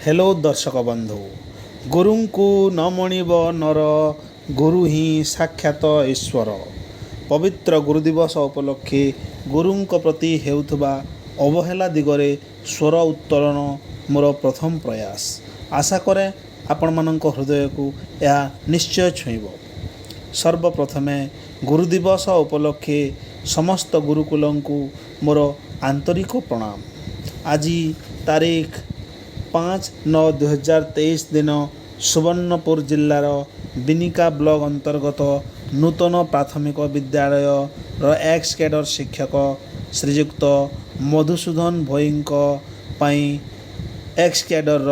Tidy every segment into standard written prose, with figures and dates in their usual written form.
Hello दर्शक बंधु गुरु को न मणिब नर गुरु ही साक्षात ईश्वर पवित्र गुरु दिवस उपलक्षे गुरु प्रति हेउथबा अवहेला दिगरे स्वर उत्तोलन मोर प्रथम प्रयास आशा करे आपण मानक हृदय को यह निश्चय छुईब। सर्वप्रथमे गुरु दिवस उपलक्षे समस्त गुरुकुलों को मोर आंतरिक प्रणाम। आज तारीख 5/9/2023 दिन सुवर्णपुर जिलार बिनिका ब्लॉक अंतर्गत नूतन प्राथमिक विद्यालय एक्स कैडर शिक्षक श्रीजुक्त मधुसूदन भोईंक पाई एक्स कैडर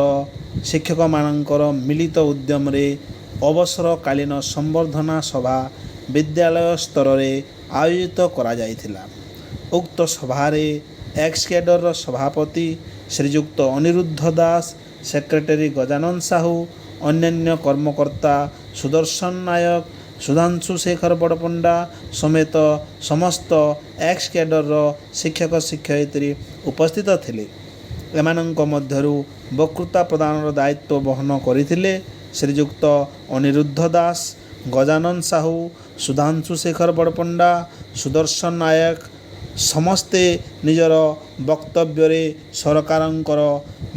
शिक्षक मानकर मिलित उद्यम रे अवसर कालीन संबर्धना सभा विद्यालय स्तर में आयोजित करा जायथिला। उक्त सभारे एक्स कैडर सभापति श्रीजुक्त अनिरुद्ध दास, सेक्रेटरी गजानन साहू, अन्यान्य कर्मकर्ता सुदर्शन नायक, सुधांशु शेखर बड़पंडा समेत समस्त एक्स कैडर शिक्षक शिक्षयित्री उपस्थित थिले। एमानंक मध्यरु वक्तृता प्रदान दायित्व वहन करथिले श्रीजुक्त अनिरुद्ध दास, गजानन साहू, सुधांशु शेखर बड़पंडा, सुदर्शन नायक समस्ते निजर वक्तव्य सरकारंकर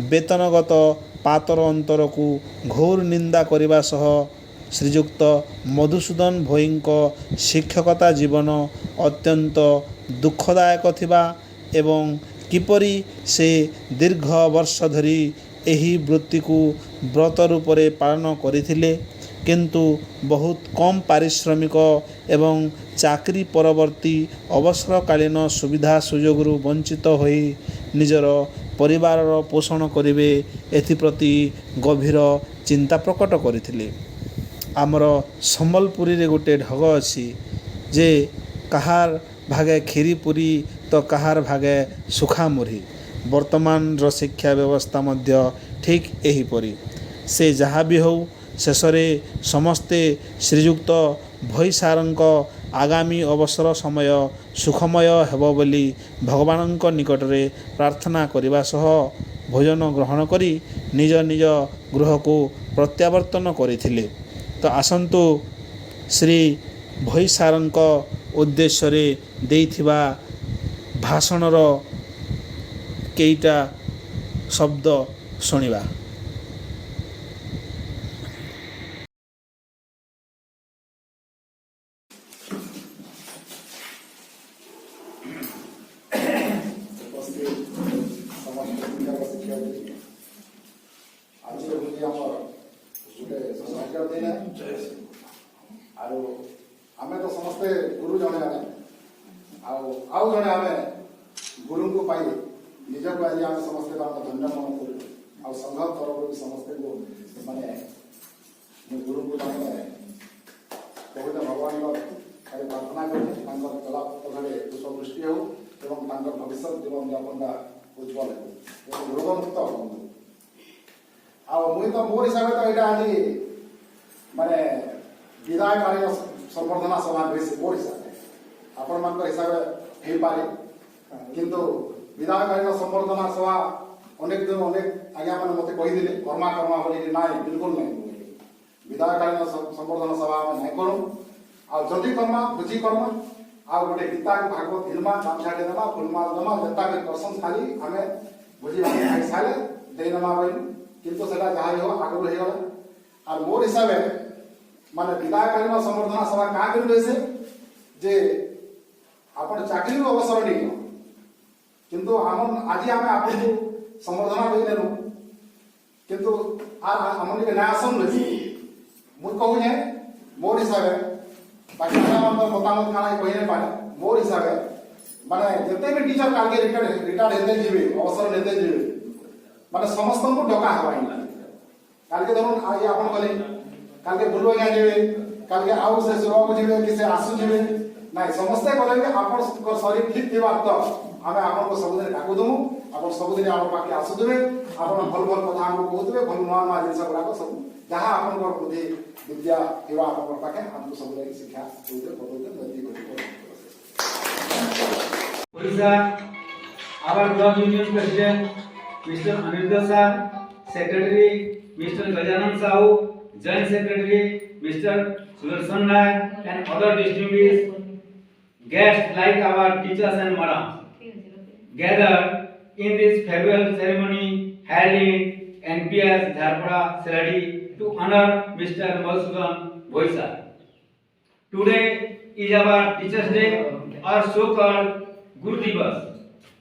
वेतनगत पातर अंतर को घोर निंदा करने सह श्रीजुक्त मधुसूदन भोईंक शिक्षकता जीवन अत्यंत दुखदायक थिबा एवं किपरि से दीर्घ वर्ष धरी एही वृत्ति को व्रत रूप में पालन करथिले किंतु बहुत कम पारिश्रमिक एवं चाकरी परवर्ती अवसरकालीन सुविधा सुजोग वंचित होई निजर परिवार पोषण करिवे एथिप्रति गभीर चिंता प्रकट करथिले। आमर संबलपुरी रे गोटे ढग अछि जे कहार भागे खीरी पूरी तो कहार भागे सुखा मुढ़ी। वर्तमान रो शिक्षा व्यवस्था मध्य ठीक एहीपरि से जहाँ भी हो शेषरे समस्ते श्रीजुक्त भई सारंक आगामी अवसर समय सुखमय हेबो बोली भगवानंक निकटरे प्रार्थना करिबा सह भोजन ग्रहण करी निज निज गृह को प्रत्यावर्तन करिथिले। तो आसंतु श्री भई सारंक उद्देश्य रे देइथिबा भाषणर केइटा शब्द सुनिबा। आमे तो समस्ते गुरु जने आउ जने आमे गुरु को पाई निज को आज आमे समस्ते धन्य मन करू आ संघ तरफ भी समस्ते को माने गुरु को जने बहुत भगवान को खाली प्रार्थना करते चला पथरे पुष्प वृष्टि हो एवं भविष्य जीवन यापन उज्जवल हो रोगमुक्त हो। मुई तो मोर हिसाब तो यहाँ आज माने विदायकालीन संबर्धना सभा मोर हिसाब आपण मान हिसाब हो पारे किंतु विदायकालीन संबर्धना सभा अनेक दिन अनेक आज्ञा मैंने मत कही कर्मा कर्मा बोली ना बिल्कुल नहीं विदायकालीन संबर्धना सभा आम नहीं करूँ आदि कर्मा बुझी कर्मा आ गोटे गीता भागवत हिलमा गामछाटे देमा फुलमाल देमा जनता के करसन खाली आम बुझी खाई सारे देनमा बोली किंतु सेटा जहाँ हो आगु हो गला। और मोर हिसाब माने विदायकालीन संबर्धना सभा क्या कर जे आपण चाकरी अवसर नहीं किंतु आज आम आपको संबर्धना देदेलु किंतु आम न्यायसन रही मुझे कहूँ मोर हिसाब बाकी मतामत खाना कही नहीं पारे मोर हिसाब माने जिते भी टीचर काल के रिटायर्ड हेते जीवे अवसर लेते जीवे माने समस्त को डका हवा काल के धरुन आज आपन गले काल के बुलवा गया जीवे काल के आउ से सुरवा को जीवे कि से आसु जीवे नाही समस्त गले के आपन को शरीर ठीक थिबा तो आमे आपन को सब दिन डाकु दमु आपन सब दिन आपन पाके आसु देबे आपन भल भल कथा हमको कहतबे भल नुआ नुआ जिंस गुडा को सब जहां आपन को बुद्धि विद्या एवा आपन पाके हमको सब दिन शिक्षा देते पदोते नदी को Odisha our block union president mister Aniruddha sir Secretary Mr. Gajanan Sahu, Joint Secretary Mr. Sudarshan Nayak, and other distinguished guests like our teachers and madams gathered in this farewell ceremony held in NPS Dharpada Seradi to honor Mr. Madhusudan Boisa. Today is our Teachers' Day, or so-called Guru Divas.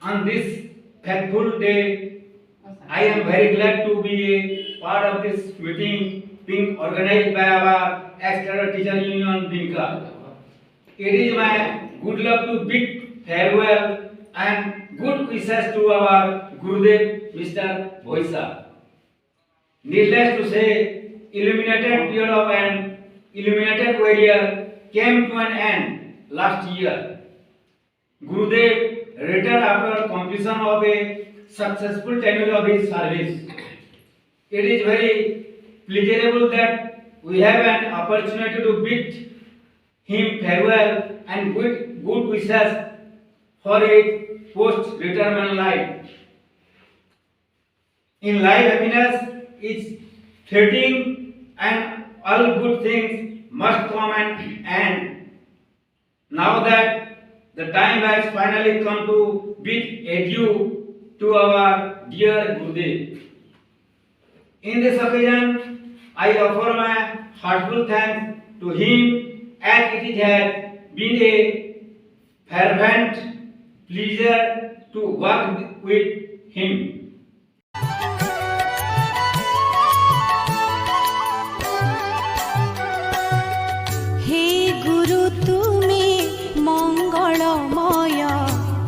On this fateful day, I am very glad to be a part of this meeting being organized by our Ex-Cadre Teacher Union, BINCA. It is my good luck to bid farewell and good wishes to our Gurudev, Mr. Boisa. Needless to say, illuminated period of an illuminated warrior came to an end last year. Gurudev returned after completion of a successful tenure of his service. It is very pleasurable that we have an opportunity to bid him farewell and good wishes for his post-retirement life. In life, happiness is fleeting and all good things must come an end. Now that the time has finally come to bid adieu to our dear Gurudev. In this occasion, I offer my heartfelt thanks to him, as it has been a fervent pleasure to work with him.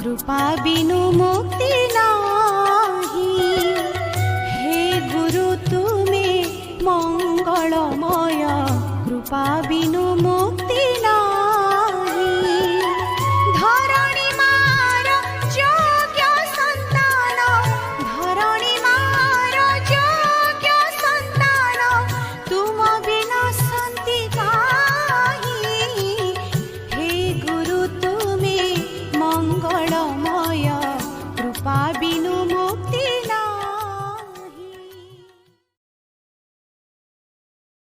कृपा बिनु मुक्ति नाही। हे गुरु तुमे मंगलमय, कृपा बिनु मुक्ति नाही। धरणी मार योग्य संतान, धरणी मार योग्य संतान, तुम बिना शांति काहि। हे गुरु तुमे मंगलमय,